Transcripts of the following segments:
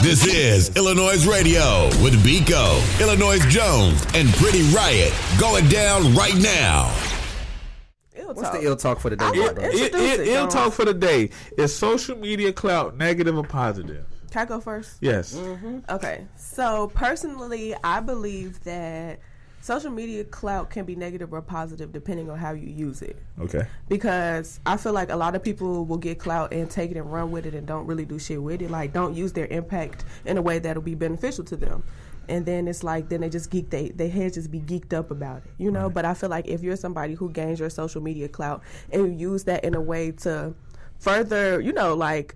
This is iLLANOiZE Radio with Biko, iLLANOiZE Jones, and Pretty Riot going down right now. What's the ill talk for the day? Ill talk for the day. Is social media clout negative or positive? Can I go first? Yes. Mm-hmm. Okay. So personally, I believe that social media clout can be negative or positive depending on how you use it. Okay. Because I feel like a lot of people will get clout and take it and run with it and don't really do shit with it. Like, don't use their impact in a way that'll be beneficial to them. And then it's like, then they just their heads just be geeked up about it, you know? Right. But I feel like if you're somebody who gains your social media clout and you use that in a way to further, you know, like,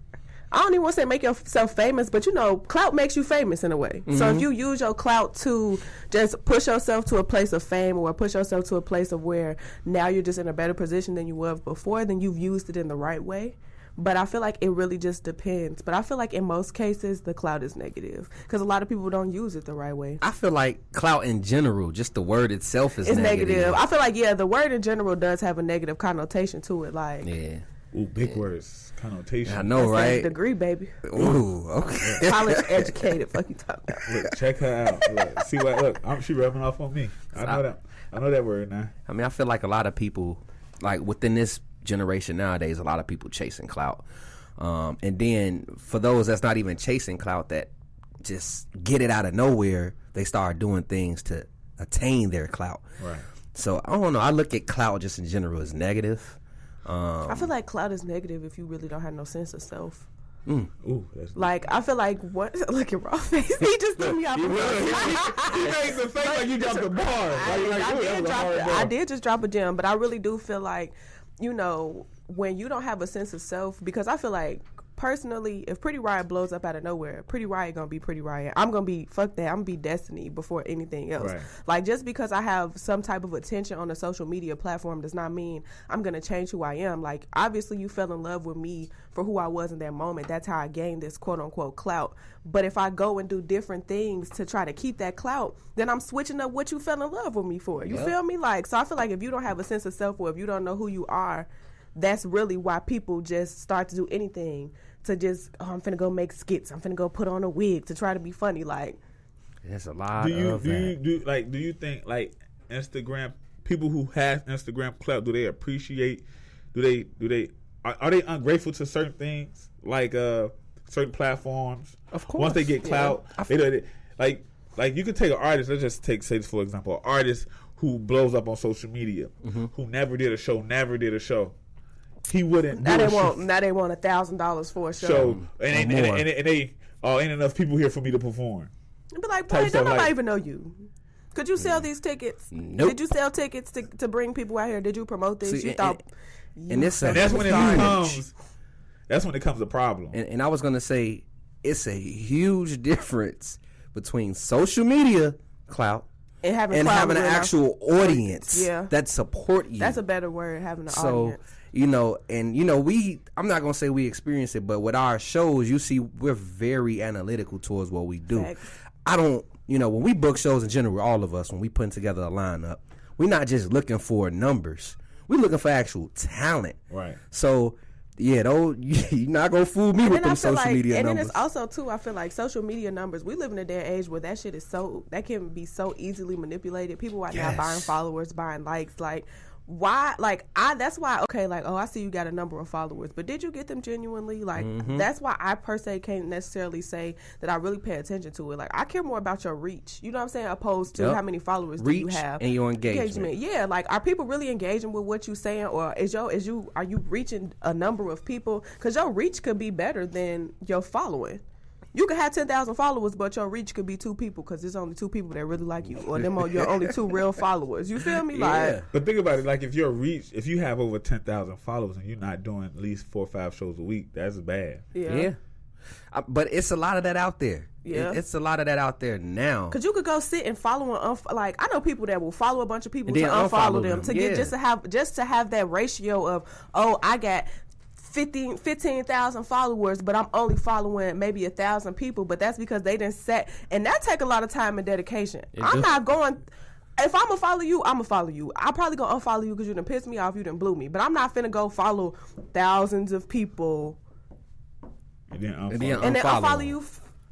I don't even want to say make yourself famous, but, you know, clout makes you famous in a way. Mm-hmm. So if you use your clout to just push yourself to a place of fame or push yourself to a place of where now you're just in a better position than you were before, then you've used it in the right way. But I feel like it really just depends. But I feel like in most cases, the clout is negative because a lot of people don't use it the right way. I feel like clout in general, just the word itself is negative. I feel like, yeah, the word in general does have a negative connotation to it. Like, yeah. Ooh, big words. Connotation. I know, that's right? Degree, baby. Ooh, okay. College educated. Fuck you talking about. Look, check her out. Look, see what? Look, she rubbing off on me. I know that. I know that word now. I mean, I feel like a lot of people, like within this generation nowadays, a lot of people chasing clout. And then for those that's not even chasing clout, that just get it out of nowhere, they start doing things to attain their clout. Right. So I don't know. I look at clout just in general as negative. I feel like clout is negative if you really don't have no sense of self. Ooh, that's like, I feel like what? Look at raw face. He just threw me off. He makes the face like you dropped a bar. I did just drop a gem, but I really do feel like, you know, when you don't have a sense of self, because I feel like personally, if Pretty Riot blows up out of nowhere, Pretty Riot gonna be Pretty Riot. I'm gonna be, fuck that, I'm gonna be Destiny before anything else. Right. Like, just because I have some type of attention on a social media platform does not mean I'm gonna change who I am. Like, obviously you fell in love with me for who I was in that moment. That's how I gained this quote unquote clout. But if I go and do different things to try to keep that clout, then I'm switching up what you fell in love with me for. You feel me? Like, so I feel like if you don't have a sense of self or if you don't know who you are, that's really why people just start to do anything to just, I'm finna go make skits. I'm finna go put on a wig to try to be funny. Like, there's a lot do you think like Instagram, people who have Instagram clout, do they appreciate, are they ungrateful to certain things like certain platforms? Of course. Once they get clout, like you could take an artist, let's just say this for example, an artist who blows up on social media, who never did a show. He wouldn't. Now they want $1,000 for a show. And they ain't enough people here for me to perform. Be like, boy, don't nobody even know you. Could you sell these tickets? Nope. Did you sell tickets to bring people out here? Did you promote this? See, that's when it becomes a problem. And I was gonna say, it's a huge difference between social media clout and having an actual audience that support you. That's a better word, having an audience. You know, and you know, I'm not gonna say we experience it, but with our shows, you see, we're very analytical towards what we do. Facts. I don't, you know, when we book shows in general, all of us, when we putting together a lineup, we're not just looking for numbers. We're looking for actual talent. Right. So, yeah, you're not gonna fool me with them social media numbers. And then it's also too, I feel like social media numbers. We live in a day and age where that shit is that can be so easily manipulated. People are now buying followers, buying likes, like. Why? Like, that's why, okay, like, oh, I see you got a number of followers, but did you get them genuinely? Like, that's why I per se can't necessarily say that I really pay attention to it. Like, I care more about your reach, you know what I'm saying, opposed to how many followers do you have. And your engagement. Yeah, like, are people really engaging with what you're saying, or are you reaching a number of people? Because your reach could be better than your following. You could have 10,000 followers, but your reach could be 2 people because there's only 2 people that really like you, or them are your only 2 real followers. You feel me? Like, but think about it. Like, if you have over 10,000 followers and you're not doing at least 4 or 5 shows a week, that's bad. Yeah. But it's a lot of that out there. Yeah. It's a lot of that out there now. Because you could go sit and follow like, I know people that will follow a bunch of people to unfollow them to get just to have that ratio of, oh, I got 15,000 followers, but I'm only following maybe 1,000 people, but that's because they didn't set, and that take a lot of time and dedication. I'm not going, if I'm gonna follow you, I'm gonna follow you. I'm probably gonna unfollow you because you done pissed me off, you done blew me, but I'm not finna go follow thousands of people and then unfollow you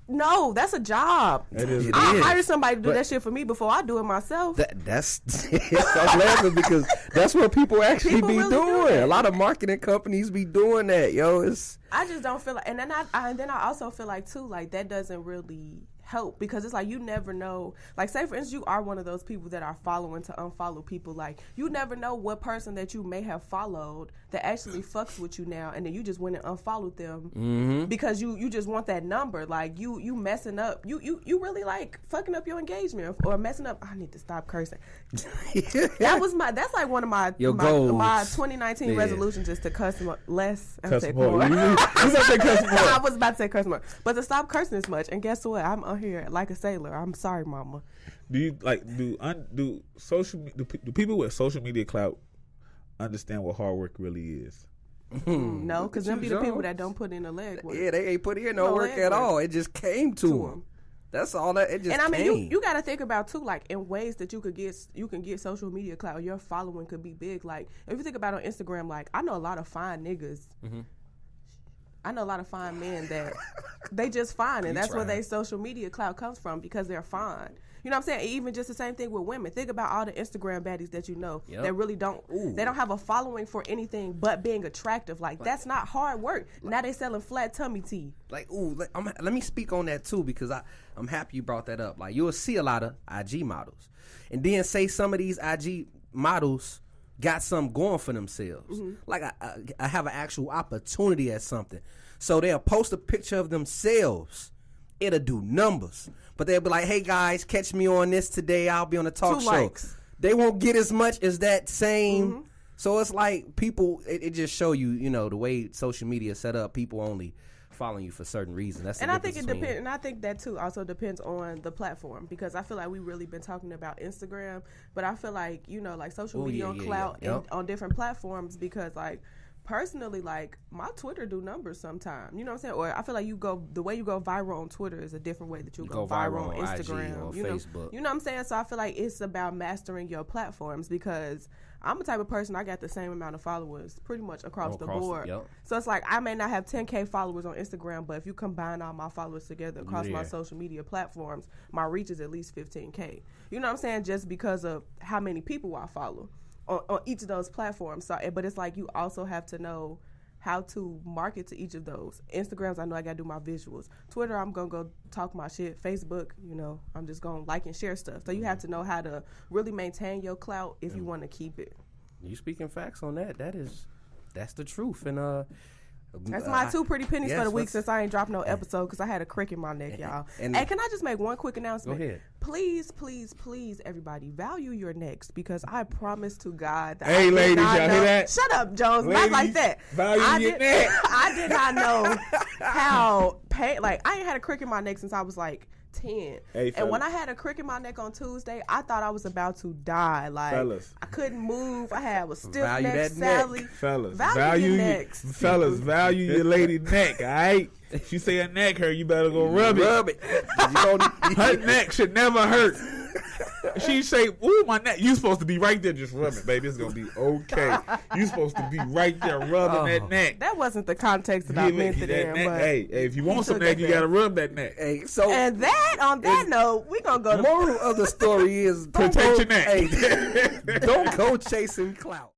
No, that's a job. It is. I hire somebody to do that shit for me before I do it myself. That's I'm laughing because that's what people actually be really doing. do A lot of marketing companies be doing that, yo. I just don't feel like, and then I also feel like too, like that doesn't really help because it's like you never know. Like, say for instance, you are one of those people that are following to unfollow people. Like, you never know what person that you may have followed that actually fucks with you now, and then you just went and unfollowed them because you just want that number. Like, you messing up. You really like fucking up your engagement or messing up. I need to stop cursing. That's like one of my goals. My 2019 resolutions is to cuss less and Cuss say more. more. You gonna say cuss more. I was about to say cuss more, but to stop cursing as much. And guess what? I'm on here like a sailor. I'm sorry, mama. Do you like do people with social media clout understand what hard work really is? No, because them be the people that don't put in the leg work. Yeah, they ain't put in no work at all. It just came to them. That's all that it just. And I mean, came. you got to think about too, like in ways that you can get social media clout. Your following could be big. Like if you think about on Instagram, like I know a lot of fine niggas. I know a lot of fine men that they just fine, and that's where their social media clout comes from because they're fine. You know what I'm saying? Even just the same thing with women. Think about all the Instagram baddies that you know that really don't. They don't have a following for anything but being attractive. Like that's not hard work. Now they selling flat tummy tea. Like, let me speak on that too because I'm happy you brought that up. Like you'll see a lot of IG models, and then say some of these IG models got something going for themselves. Like I have an actual opportunity at something. So they'll post a picture of themselves. It'll do numbers. But they'll be like, hey guys, catch me on this today. I'll be on a talk 2 show. likes. They won't get as much as that same. So it's like people, it just show you, the way social media is set up, people only following you for certain reasons. That's and I think it depends. And I think that too also depends on the platform because I feel like we really been talking about Instagram, but I feel like like social media on Clout and on different platforms because like personally, like my Twitter do numbers sometimes. You know what I'm saying? Or I feel like the way you go viral on Twitter is a different way that you go viral on Instagram, IG or Facebook. You know what I'm saying? So I feel like it's about mastering your platforms because I'm the type of person, I got the same amount of followers pretty much across the board. So it's like I may not have 10K followers on Instagram, but if you combine all my followers together across my social media platforms, my reach is at least 15K. You know what I'm saying? Just because of how many people I follow on each of those platforms. So, but it's like you also have to know how to market to each of those. Instagrams, I know I got to do my visuals. Twitter, I'm going to go talk my shit. Facebook, I'm just going to like and share stuff. So you have to know how to really maintain your clout if you want to keep it. You speaking facts on that. That's the truth. And that's my 2 pretty pennies for the week since I ain't dropped no episode because I had a crick in my neck, y'all. And can I just make one quick announcement? Go ahead. Please, please, please, everybody, value your necks because I promise to God that Hey, ladies, y'all hear that? Shut up, Jones. Ladies, not like that. Value your neck. I did not know how pain. Like I ain't had a crick in my neck since I was like 10. Hey, and when I had a crick in my neck on Tuesday, I thought I was about to die. Like fellas, I couldn't move. I was stiff value neck, that Sally. neck. Fellas, value your necks. Fellas, value your lady neck. All right. She say her neck hurt, you better go rub it. Her neck should never hurt. She say, "Ooh, my neck." You supposed to be right there, just rubbing, baby. It's gonna be okay. You supposed to be right there rubbing that neck. That wasn't the context that I meant it in. But hey, if you want some neck, you gotta rub that neck. Hey, so and that on that note, we gonna go. The moral of the story is protect your neck. Hey, don't go chasing clout.